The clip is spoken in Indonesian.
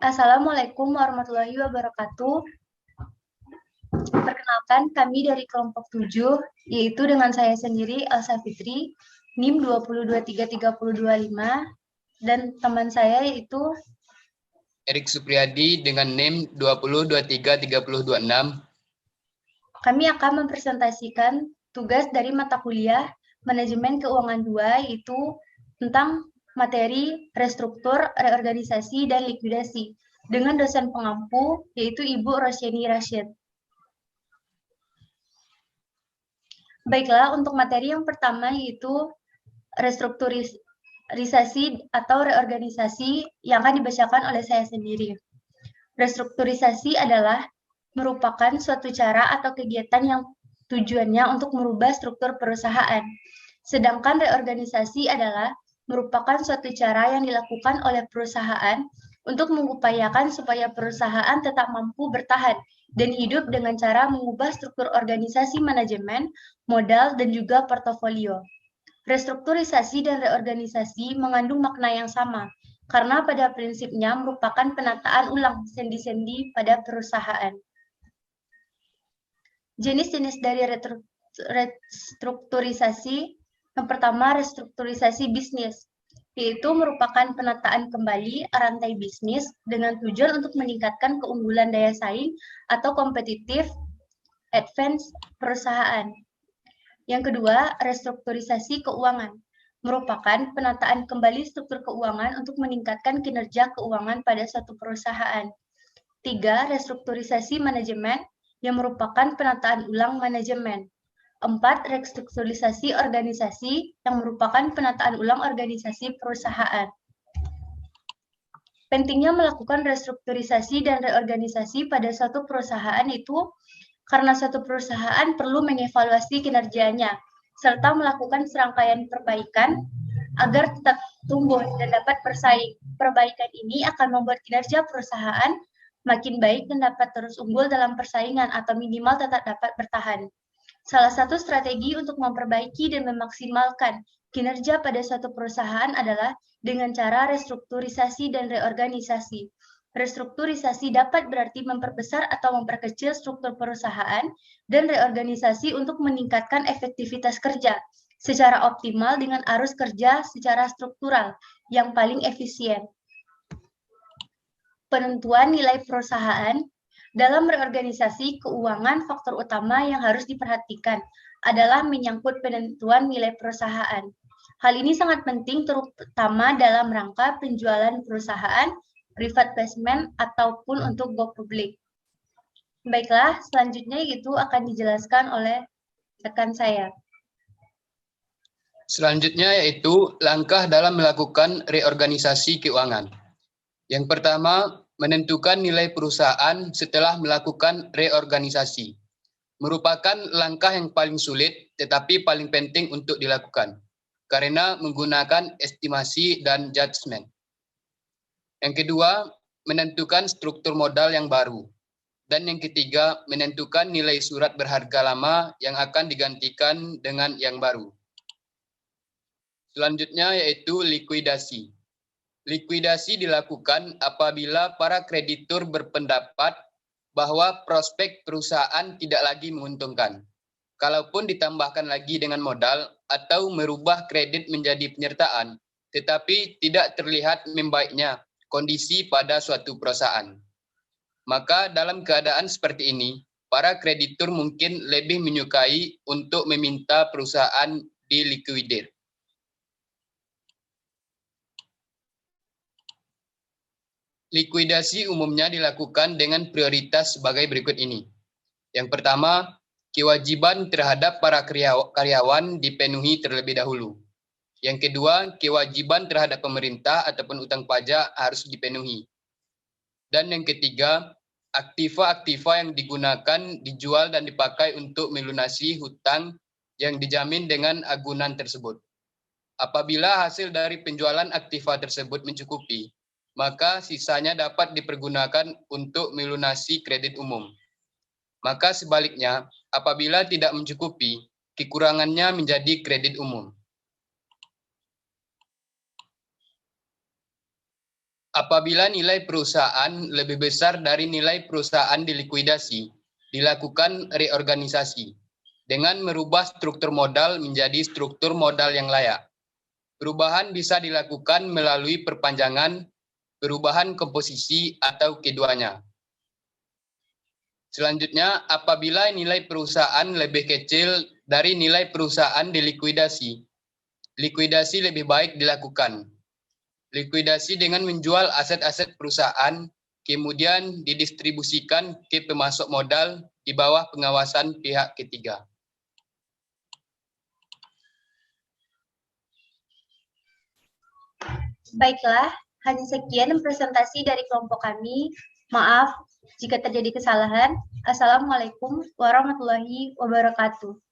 Assalamualaikum warahmatullahi wabarakatuh. Perkenalkan, kami dari kelompok 7, yaitu dengan saya sendiri, Elsa Fitri, NIM 2023325, dan teman saya yaitu Erik Supriyadi dengan NIM 20233026. Kami akan mempresentasikan tugas dari mata kuliah Manajemen Keuangan 2, yaitu tentang materi restruktur, reorganisasi, dan likuidasi, dengan dosen pengampu, yaitu Ibu Rosyeni Rashid. Baiklah, untuk materi yang pertama yaitu restrukturisasi atau reorganisasi yang akan dibacakan oleh saya sendiri. Restrukturisasi adalah merupakan suatu cara atau kegiatan yang tujuannya untuk merubah struktur perusahaan. Sedangkan reorganisasi adalah merupakan suatu cara yang dilakukan oleh perusahaan untuk mengupayakan supaya perusahaan tetap mampu bertahan dan hidup dengan cara mengubah struktur organisasi manajemen, modal, dan juga portofolio. Restrukturisasi dan reorganisasi mengandung makna yang sama, karena pada prinsipnya merupakan penataan ulang sendi-sendi pada perusahaan. Jenis-jenis dari restrukturisasi, yang pertama restrukturisasi bisnis, yaitu merupakan penataan kembali rantai bisnis dengan tujuan untuk meningkatkan keunggulan daya saing atau kompetitif advance perusahaan. Yang kedua, restrukturisasi keuangan, merupakan penataan kembali struktur keuangan untuk meningkatkan kinerja keuangan pada suatu perusahaan. 3. Restrukturisasi manajemen, yang merupakan penataan ulang manajemen. 4. Restrukturisasi organisasi, yang merupakan penataan ulang organisasi perusahaan. Pentingnya melakukan restrukturisasi dan reorganisasi pada suatu perusahaan itu karena suatu perusahaan perlu mengevaluasi kinerjanya, serta melakukan serangkaian perbaikan agar tetap tumbuh dan dapat bersaing. Perbaikan ini akan membuat kinerja perusahaan makin baik dan dapat terus unggul dalam persaingan atau minimal tetap dapat bertahan. Salah satu strategi untuk memperbaiki dan memaksimalkan kinerja pada suatu perusahaan adalah dengan cara restrukturisasi dan reorganisasi. Restrukturisasi dapat berarti memperbesar atau memperkecil struktur perusahaan dan reorganisasi untuk meningkatkan efektivitas kerja secara optimal dengan arus kerja secara struktural yang paling efisien. Penentuan nilai perusahaan. Dalam reorganisasi keuangan, faktor utama yang harus diperhatikan adalah menyangkut penentuan nilai perusahaan. Hal ini sangat penting terutama dalam rangka penjualan perusahaan, private placement, ataupun untuk go public. Baiklah, selanjutnya itu akan dijelaskan oleh rekan saya. Selanjutnya yaitu langkah dalam melakukan reorganisasi keuangan. Yang pertama, menentukan nilai perusahaan setelah melakukan reorganisasi. Merupakan langkah yang paling sulit tetapi paling penting untuk dilakukan karena menggunakan estimasi dan judgement. Yang kedua, menentukan struktur modal yang baru. Dan yang ketiga, menentukan nilai surat berharga lama yang akan digantikan dengan yang baru. Selanjutnya yaitu likuidasi. Likuidasi dilakukan apabila para kreditur berpendapat bahwa prospek perusahaan tidak lagi menguntungkan. Kalaupun ditambahkan lagi dengan modal atau merubah kredit menjadi penyertaan, tetapi tidak terlihat membaiknya kondisi pada suatu perusahaan. Maka dalam keadaan seperti ini, para kreditur mungkin lebih menyukai untuk meminta perusahaan dilikuidir. Likuidasi umumnya dilakukan dengan prioritas sebagai berikut ini. Yang pertama, kewajiban terhadap para karyawan dipenuhi terlebih dahulu. Yang kedua, kewajiban terhadap pemerintah ataupun utang pajak harus dipenuhi. Dan yang ketiga, aktiva-aktiva yang digunakan, dijual dan dipakai untuk melunasi hutang yang dijamin dengan agunan tersebut. Apabila hasil dari penjualan aktiva tersebut mencukupi, maka sisanya dapat dipergunakan untuk melunasi kredit umum. Maka sebaliknya, apabila tidak mencukupi, kekurangannya menjadi kredit umum. Apabila nilai perusahaan lebih besar dari nilai perusahaan dilikuidasi, dilakukan reorganisasi dengan merubah struktur modal menjadi struktur modal yang layak. Perubahan bisa dilakukan melalui perpanjangan, perubahan komposisi, atau keduanya. Selanjutnya, apabila nilai perusahaan lebih kecil dari nilai perusahaan dilikuidasi, likuidasi lebih baik dilakukan. Likuidasi dengan menjual aset-aset perusahaan, kemudian didistribusikan ke pemasok modal di bawah pengawasan pihak ketiga. Baiklah, hanya sekian presentasi dari kelompok kami. Maaf jika terjadi kesalahan. Assalamualaikum warahmatullahi wabarakatuh.